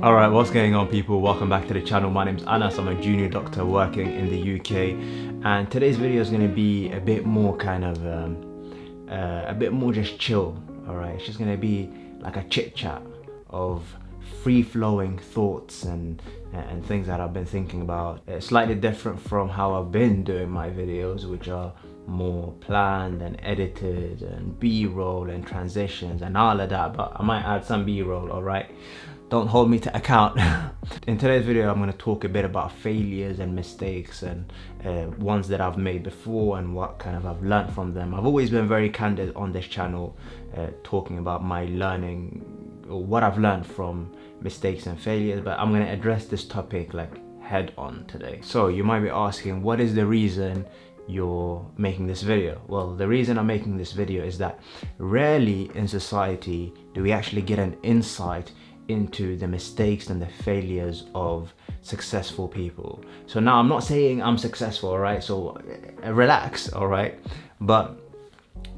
Alright, what's going on people? Welcome back to the channel. My name's Anass. I'm a junior doctor working in the UK, and today's video is going to be a bit more a bit more just chill. Alright, it's just going to be like a chit chat of free-flowing thoughts and things that I've been thinking about. It's slightly different from how I've been doing my videos, which are more planned and edited and b-roll and transitions and all of that, but I might add some b-roll. Alright, don't hold me to account. In today's video I'm going to talk a bit about failures and mistakes and ones that I've made before and what kind of I've learned from them. I've always been very candid on this channel, talking about my learning or what I've learned from mistakes and failures, but I'm going to address this topic like head on today. So you might be asking, what is the reason you're making this video? Well, the reason I'm making this video is that rarely in society do we actually get an insight into the mistakes and the failures of successful people. So now I'm not saying I'm successful, all right? So relax, all right? But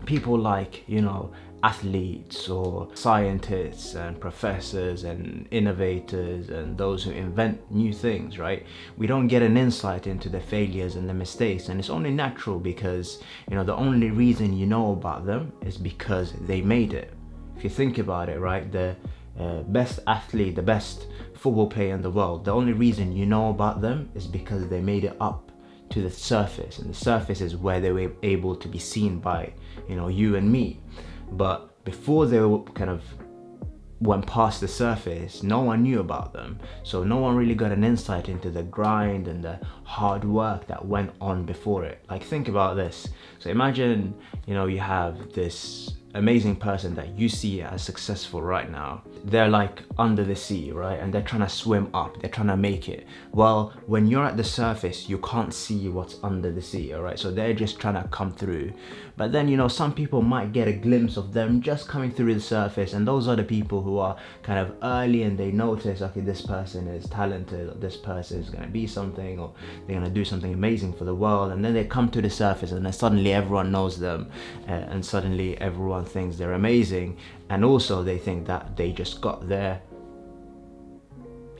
people like, you know, athletes or scientists and professors and innovators and those who invent new things, right? We don't get an insight into the failures and the mistakes, and it's only natural because, you know, the only reason you know about them is because they made it. If you think about it, right, the best athlete, the best football player in the world, the only reason you know about them is because they made it up to the surface, and the surface is where they were able to be seen by, you know, you and me. But before they kind of went past the surface, no one knew about them, so no one really got an insight into the grind and the hard work that went on before it. Like, think about this. So imagine, you know, you have this amazing person that you see as successful right now. They're like under the sea, right? And they're trying to swim up, they're trying to make it. Well, when you're at the surface, you can't see what's under the sea, all right? So they're just trying to come through. But then, you know, some people might get a glimpse of them just coming through the surface, and those are the people who are kind of early and they notice, okay, this person is talented, or this person is going to be something, or they're going to do something amazing for the world. And then they come to the surface, and then suddenly everyone knows them, and suddenly everyone thinks they're amazing, and also they think that they just got there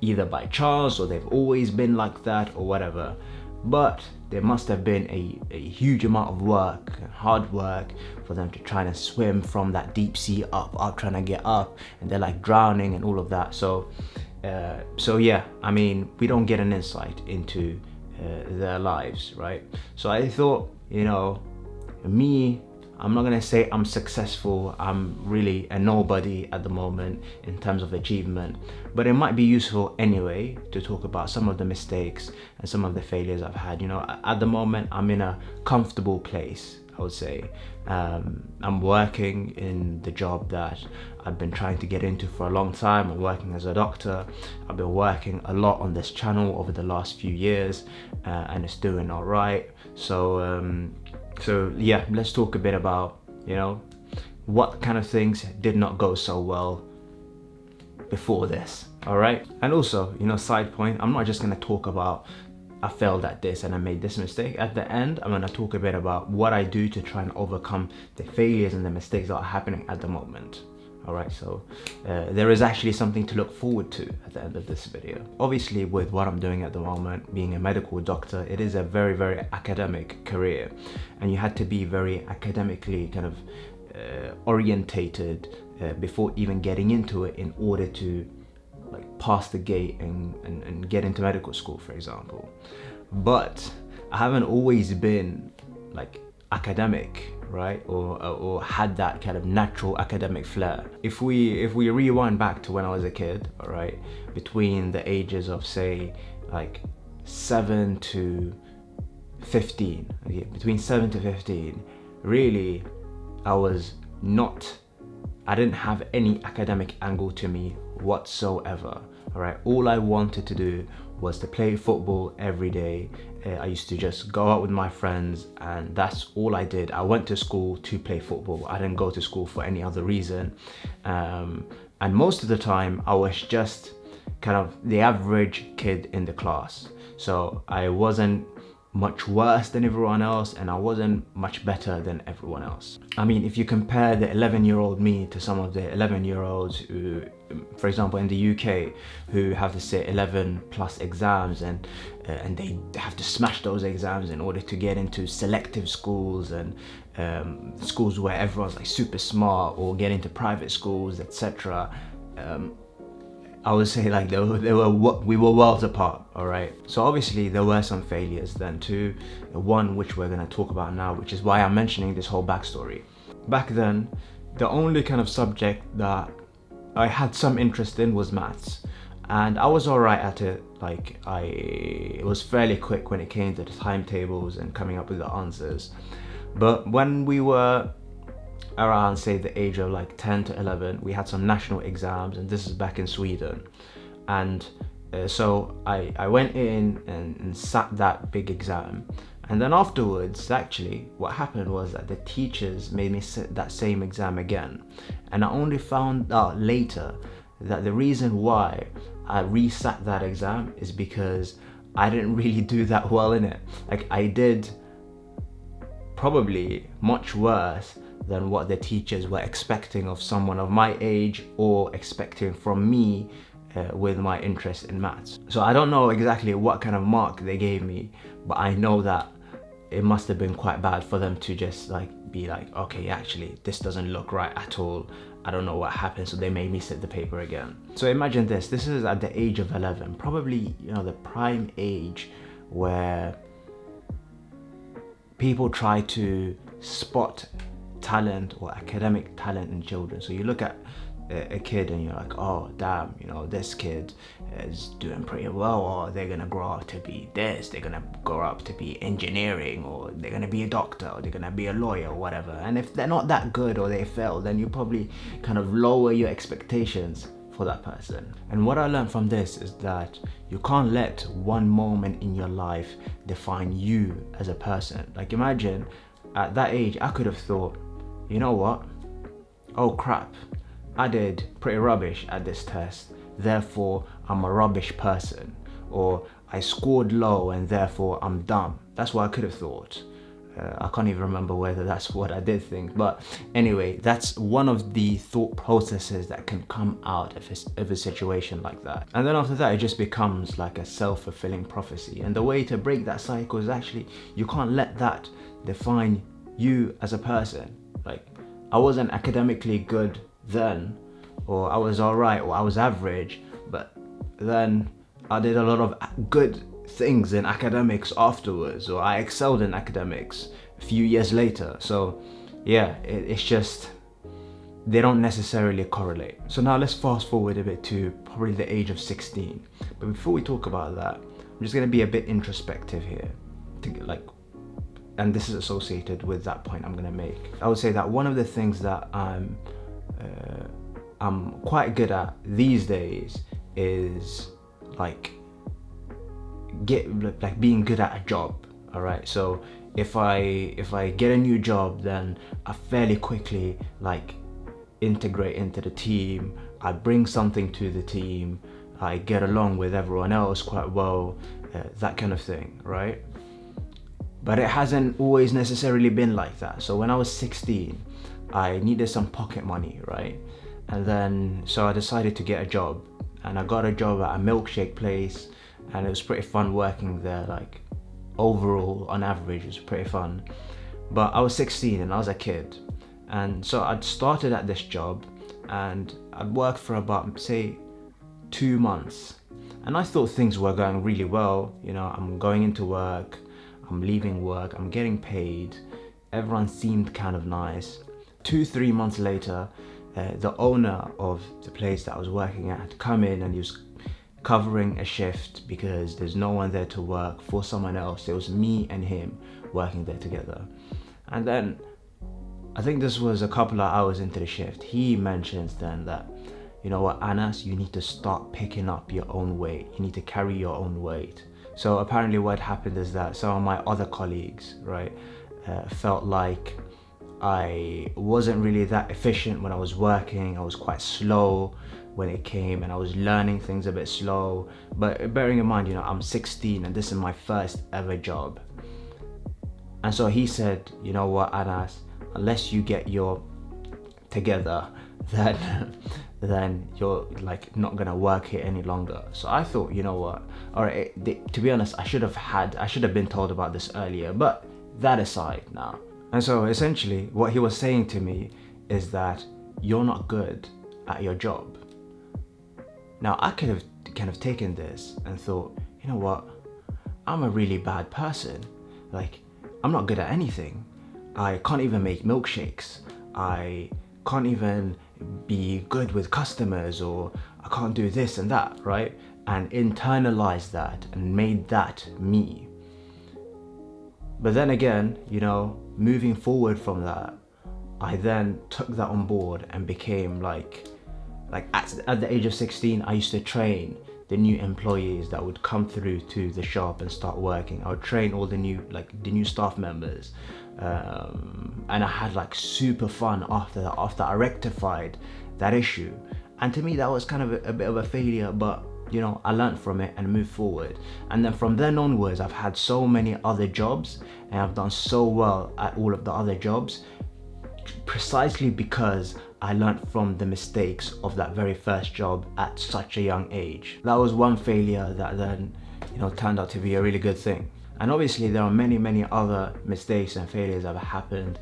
either by chance or they've always been like that or whatever. But there must have been a huge amount of work, hard work, for them to try and swim from that deep sea up, trying to get up, and they're like drowning and all of that. So yeah, I mean, we don't get an insight into their lives, right? So I thought, you know, I'm not gonna say I'm successful. I'm really a nobody at the moment in terms of achievement, but it might be useful anyway to talk about some of the mistakes and some of the failures I've had. You know, at the moment I'm in a comfortable place, I would say. I'm working in the job that I've been trying to get into for a long time. I'm working as a doctor. I've been working a lot on this channel over the last few years, and it's doing all right. So yeah, let's talk a bit about, you know, what kind of things did not go so well before this, all right? And also, you know, side point, I'm not just gonna talk about I failed at this and I made this mistake. At the end, I'm gonna talk a bit about what I do to try and overcome the failures and the mistakes that are happening at the moment. All right, so there is actually something to look forward to at the end of this video. Obviously, with what I'm doing at the moment, being a medical doctor, it is a very, very academic career, and you had to be very academically kind of orientated before even getting into it in order to like pass the gate and get into medical school, for example. But I haven't always been like academic, right, or had that kind of natural academic flair. If we rewind back to when I was a kid, all right, between the ages of say like 7 to 15, okay, between 7 to 15, really I didn't have any academic angle to me whatsoever. All right, all I wanted to do was to play football every day. I used to just go out with my friends, and that's all I did. I went to school to play football. I didn't go to school for any other reason. And most of the time I was just kind of the average kid in the class. So I wasn't much worse than everyone else, and I wasn't much better than everyone else. I mean, if you compare the 11-year-old me to some of the 11-year-olds who, for example, in the UK, who have to sit 11 plus exams, and they have to smash those exams in order to get into selective schools and schools where everyone's like super smart, or get into private schools, etc. I would say like we were worlds apart, all right? So obviously there were some failures then too, one which we're gonna talk about now, which is why I'm mentioning this whole backstory. Back then, the only kind of subject that I had some interest in was maths, and I was all right at it. Like it was fairly quick when it came to the timetables and coming up with the answers. But when we were around, say, the age of like 10 to 11, we had some national exams, and this is back in Sweden. And so I went in and sat that big exam. And then afterwards, actually, what happened was that the teachers made me sit that same exam again. And I only found out later that the reason why I resat that exam is because I didn't really do that well in it. Like, I did probably much worse than what the teachers were expecting of someone of my age, or expecting from me with my interest in maths. So I don't know exactly what kind of mark they gave me, but I know that it must have been quite bad for them to just like be like, okay, actually this doesn't look right at all, I don't know what happened. So they made me sit the paper again. So imagine this is at the age of 11, probably, you know, the prime age where people try to spot talent or academic talent in children. So you look at a kid and you're like, oh damn, you know, this kid is doing pretty well, or they're gonna grow up to be this, they're gonna grow up to be engineering, or they're gonna be a doctor, or they're gonna be a lawyer, or whatever. And if they're not that good, or they fail, then you probably kind of lower your expectations for that person. And what I learned from this is that you can't let one moment in your life define you as a person. Like, imagine at that age, I could have thought, you know what? Oh crap, I did pretty rubbish at this test, therefore I'm a rubbish person. Or I scored low and therefore I'm dumb. That's what I could have thought. I can't even remember whether that's what I did think. But anyway, that's one of the thought processes that can come out of a situation like that. And then after that, it just becomes like a self-fulfilling prophecy. And the way to break that cycle is actually, you can't let that define you as a person. Like, I wasn't academically good then, or I was alright, or I was average, but then I did a lot of good things in academics afterwards, or I excelled in academics a few years later. So yeah, it's just, they don't necessarily correlate. So now let's fast forward a bit to probably the age of 16. But before we talk about that, I'm just going to be a bit introspective here, and this is associated with that point I'm going to make. I would say that one of the things that I'm quite good at these days is being good at a job. All right, so if I get a new job, then I fairly quickly integrate into the team. I bring something to the team. I get along with everyone else quite well, that kind of thing, right? But it hasn't always necessarily been like that. So when I was 16, I needed some pocket money, right? And then, so I decided to get a job, and I got a job at a milkshake place, and it was pretty fun working there. Like, overall, on average, it was pretty fun. But I was 16 and I was a kid. And so I'd started at this job, and I'd worked for about, say, 2 months. And I thought things were going really well. You know, I'm going into work, I'm leaving work, I'm getting paid. Everyone seemed kind of nice. 2-3 months later, the owner of the place that I was working at had come in, and he was covering a shift because there's no one there to work for someone else. It was me and him working there together. And then, I think this was a couple of hours into the shift, he mentions then that, you know what, Anass, you need to start picking up your own weight. You need to carry your own weight. So apparently what happened is that some of my other colleagues, right, felt like I wasn't really that efficient when I was working. I was quite slow. when it came, and I was learning things a bit slow. But bearing in mind, I'm 16 and this is my first ever job. And so he said, you know what, Anass, unless you get your together, then you're like not gonna work here any longer. So I thought, you know what, all right, to be honest, I should have been told about this earlier, but that aside now. And so essentially what he was saying to me is that you're not good at your job. Now I could have kind of taken this and thought, you know what, I'm a really bad person. Like, I'm not good at anything. I can't even make milkshakes. I can't even be good with customers, or I can't do this and that, right? And internalize that and made that me. But then again, moving forward from that, I then took that on board and became like at the age of 16, I used to train the new employees that would come through to the shop and start working. I would train all the new staff members, and I had like super fun after that, after I rectified that issue. And to me that was kind of a bit of a failure, but I learned from it and moved forward. And then from then onwards, I've had so many other jobs and I've done so well at all of the other jobs, precisely because I learned from the mistakes of that very first job at such a young age. That was one failure that then, turned out to be a really good thing. And obviously there are many, many other mistakes and failures that have happened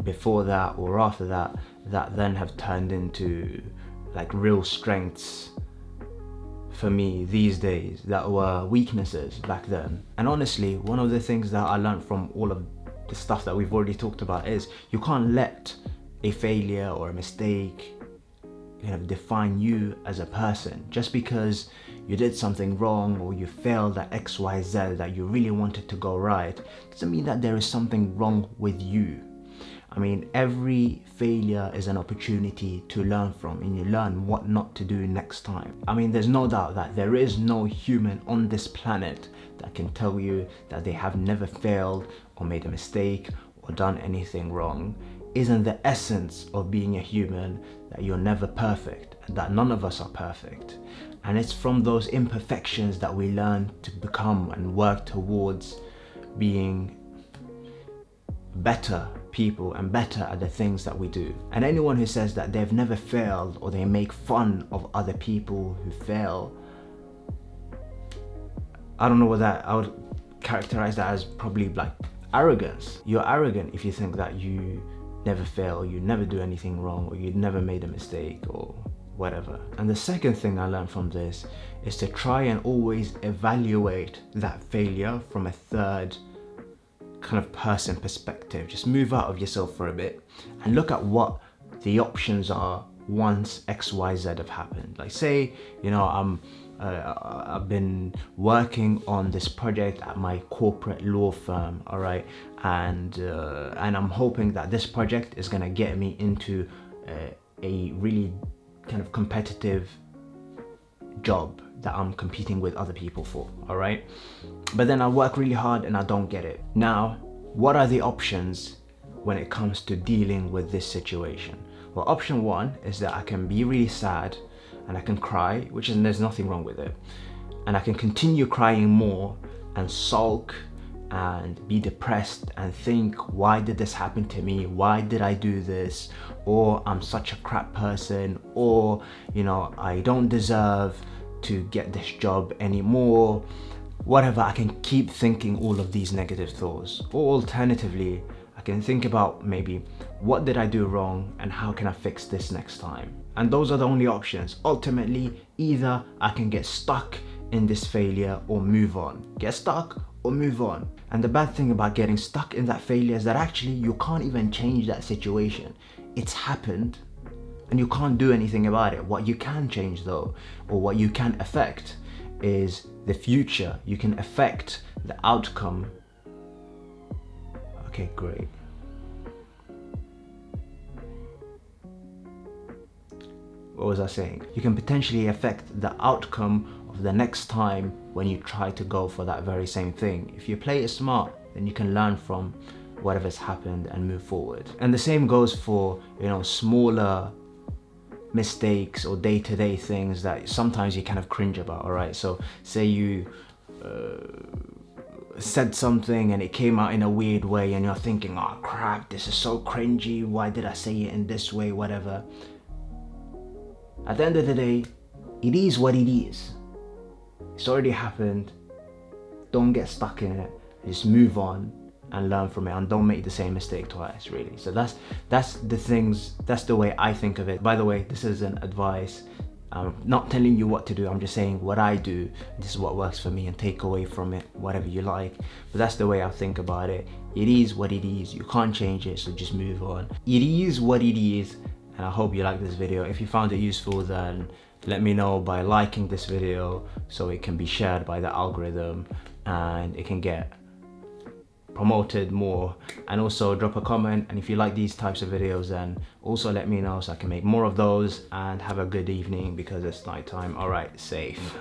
before that or after that, that then have turned into like real strengths for me these days that were weaknesses back then. And honestly, one of the things that I learned from all of the stuff that we've already talked about is you can't let a failure or a mistake define you as a person. Just because you did something wrong or you failed at XYZ that you really wanted to go right doesn't mean that there is something wrong with you. I mean, every failure is an opportunity to learn from, and you learn what not to do next time. I mean, there's no doubt that there is no human on this planet that can tell you that they have never failed or made a mistake or done anything wrong. Isn't the essence of being a human that you're never perfect and that none of us are perfect? And it's from those imperfections that we learn to become and work towards being better people and better at the things that we do. And anyone who says that they've never failed or they make fun of other people who fail, I don't know what that, I would characterize that as probably like arrogance. You're arrogant if you think that you never fail, you never do anything wrong, or you never made a mistake or whatever. And the second thing I learned from this is to try and always evaluate that failure from a third kind of person perspective. Just move out of yourself for a bit and look at what the options are once XYZ have happened. Like say, I've been working on this project at my corporate law firm, all right, and I'm hoping that this project is gonna get me into a really kind of competitive job that I'm competing with other people for, all right? But then I work really hard and I don't get it. Now, what are the options when it comes to dealing with this situation? Well, option one is that I can be really sad and I can cry, there's nothing wrong with it. And I can continue crying more and sulk and be depressed and think, why did this happen to me? Why did I do this? Or I'm such a crap person, or, I don't deserve to get this job anymore. Whatever, I can keep thinking all of these negative thoughts. Or alternatively, I can think about maybe what did I do wrong and how can I fix this next time? And those are the only options. Ultimately, either I can get stuck in this failure or move on. Get stuck or move on. And the bad thing about getting stuck in that failure is that actually you can't even change that situation. It's happened and you can't do anything about it. What you can change though, or what you can affect, is the future. You can affect the outcome. Okay, great. What was I saying? You can potentially affect the outcome of the next time when you try to go for that very same thing. If you play it smart, then you can learn from whatever's happened and move forward. And the same goes for, smaller mistakes or day-to-day things that sometimes you kind of cringe about. All right, so say you said something and it came out in a weird way and you're thinking, oh crap, this is so cringy, why did I say it in this way, whatever. At the end of the day, it is what it is. It's already happened. Don't get stuck in it. Just move on and learn from it, and don't make the same mistake twice, really. So that's the way I think of it. By the way, this isn't advice. I'm not telling you what to do. I'm just saying what I do. This is what works for me, and take away from it whatever you like. But that's the way I think about it. It is what it is. You can't change it, so just move on. It is what it is, and I hope you like this video. If you found it useful, then let me know by liking this video so it can be shared by the algorithm and it can get promoted more. And also drop a comment, and if you like these types of videos, then also let me know so I can make more of those. And have a good evening because it's night time. All right, safe.